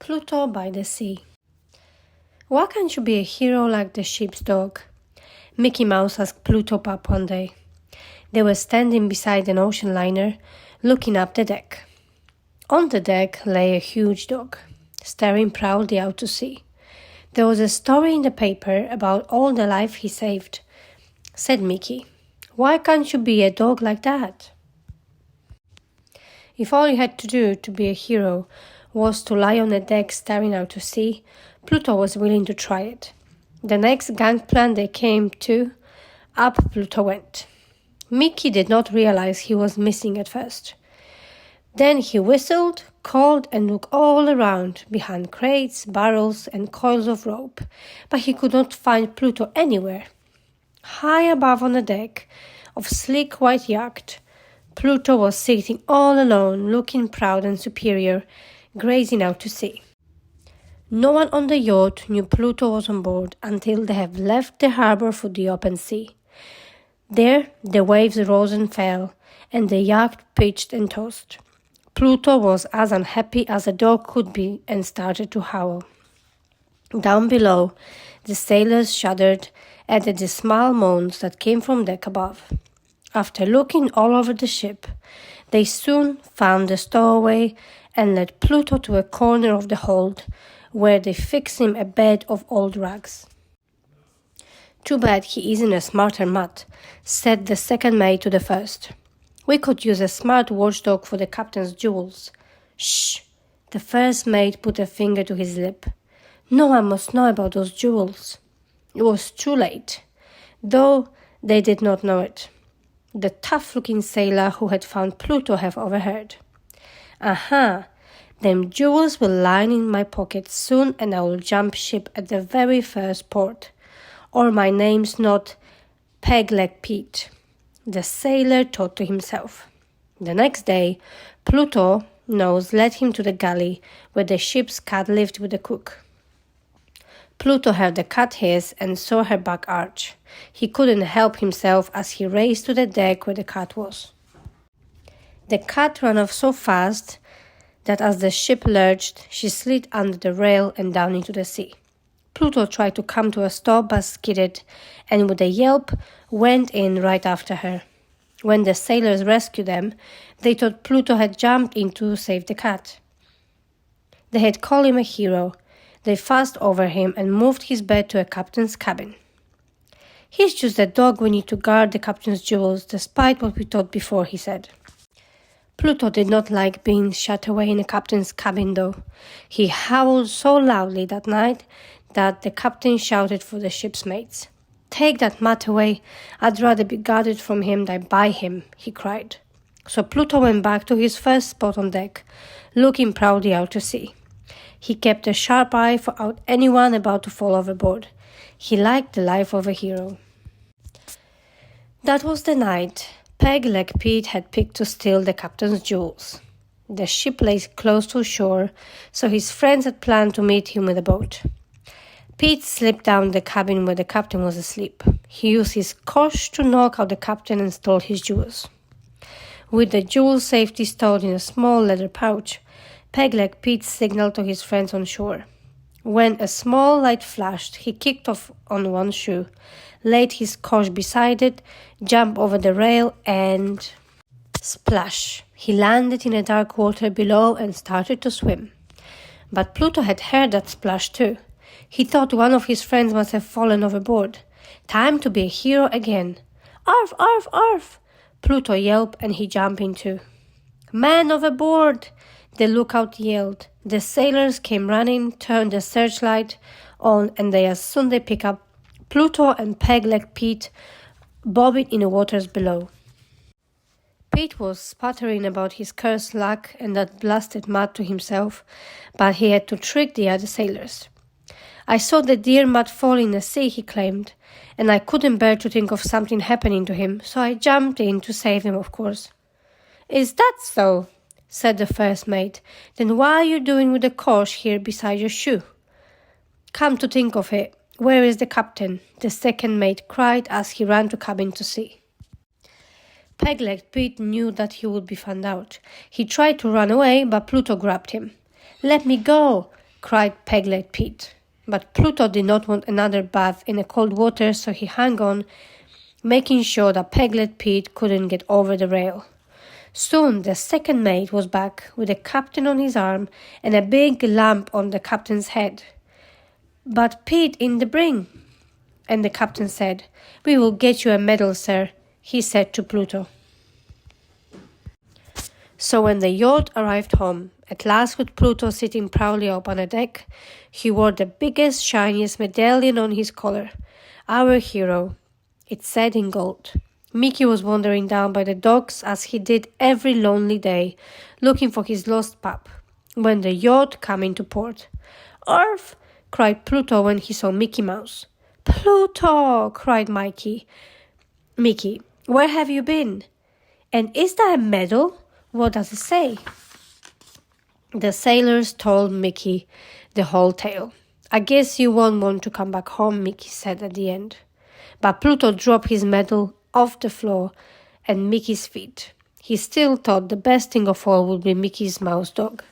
Pluto by the sea. Why can't you be a hero like the ship's dog? Mickey Mouse asked Pluto Pup one day. They were standing beside an ocean liner, looking up the deck. On the deck lay a huge dog, staring proudly out to sea. There was a story in the paper about all the life he saved, said Mickey. Why can't you be a dog like that? If all you had to do to be a hero was to lie on the deck staring out to sea, Pluto was willing to try it. The next gangplank they came to, up Pluto went. Mickey did not realize he was missing at first. Then he whistled, called, and looked all around, behind crates, barrels, and coils of rope, but he could not find Pluto anywhere. High above on the deck of sleek white yacht, Pluto was sitting all alone, looking proud and superior, gazing out to sea. No one on the yacht knew Pluto was on board until they had left the harbor for the open sea. There the waves rose and fell, and the yacht pitched and tossed. Pluto was as unhappy as a dog could be and started to howl. Down below, the sailors shuddered at the dismal moans that came from deck above. After looking all over the ship, they soon found the stowaway and led Pluto to a corner of the hold, where they fixed him a bed of old rags. Too bad he isn't a smarter mutt, said the second mate to the first. We could use a smart watchdog for the captain's jewels. Shh! The first mate put a finger to his lip. No one must know about those jewels. It was too late, though they did not know it. The tough-looking sailor who had found Pluto had overheard. Aha! Them jewels will lie in my pocket soon, and I will jump ship at the very first port. Or my name's not Peg-leg Pete, the sailor thought to himself. The next day, Pluto's nose led him to the galley where the ship's cat lived with the cook. Pluto heard the cat hiss and saw her back arch. He couldn't help himself as he raced to the deck where the cat was. The cat ran off so fast that as the ship lurched, she slid under the rail and down into the sea. Pluto tried to come to a stop but skidded, and with a yelp went in right after her. When the sailors rescued them, they thought Pluto had jumped in to save the cat. They had called him a hero. They fussed over him and moved his bed to a captain's cabin. He's just a dog we need to guard the captain's jewels, despite what we thought before, he said. Pluto did not like being shut away in a captain's cabin, though. He howled so loudly that night that the captain shouted for the ship's mates. Take that mutt away. I'd rather be guarded from him than by him, he cried. So Pluto went back to his first spot on deck, looking proudly out to sea. He kept a sharp eye for out anyone about to fall overboard. He liked the life of a hero. That was the night Peg-leg Pete had picked to steal the captain's jewels. The ship lay close to shore, so his friends had planned to meet him with a boat. Pete slipped down the cabin where the captain was asleep. He used his cosh to knock out the captain and stole his jewels. With the jewels safely stowed in a small leather pouch, Peg-leg Pete signaled to his friends on shore. When a small light flashed, he kicked off on one shoe, laid his cosh beside it, jumped over the rail, and splash! He landed in the dark water below and started to swim. But Pluto had heard that splash too. He thought one of his friends must have fallen overboard. Time to be a hero again. Arf, arf, arf! Pluto yelped and he jumped in too. Man overboard! The lookout yelled. The sailors came running, turned the searchlight on, and as soon they picked up Pluto and Peg-leg Pete bobbing in the waters below. Pete was sputtering about his cursed luck and that blasted mud to himself, but he had to trick the other sailors. I saw the dear mud fall in the sea, he claimed, and I couldn't bear to think of something happening to him, so I jumped in to save him, of course. Is that so? Said the first mate. Then why are you doing with the cosh here beside your shoe? Come to think of it, where is the captain? The second mate cried as he ran to cabin to see. Peg-leg Pete knew that he would be found out. He tried to run away, but Pluto grabbed him. Let me go! cried Peglet Pete. But Pluto did not want another bath in the cold water, so he hung on, making sure that Peglet Pete couldn't get over the rail. Soon the second mate was back, with the captain on his arm and a big lamp on the captain's head. "But Pete in the brig," and the captain said. "We will get you a medal, sir," he said to Pluto. So when the yacht arrived home, at last with Pluto sitting proudly up on the deck, he wore the biggest, shiniest medallion on his collar. "Our hero," it said in gold. Mickey was wandering down by the docks as he did every lonely day, looking for his lost pup, when the yacht came into port. "Arf!" cried Pluto when he saw Mickey Mouse. "Pluto!" cried Mickey, "where have you been? And is that a medal? What does it say?" The sailors told Mickey the whole tale. "I guess you won't want to come back home," Mickey said at the end. But Pluto dropped his medal off the floor at Mickey's feet. He still thought the best thing of all would be Mickey's mouse dog.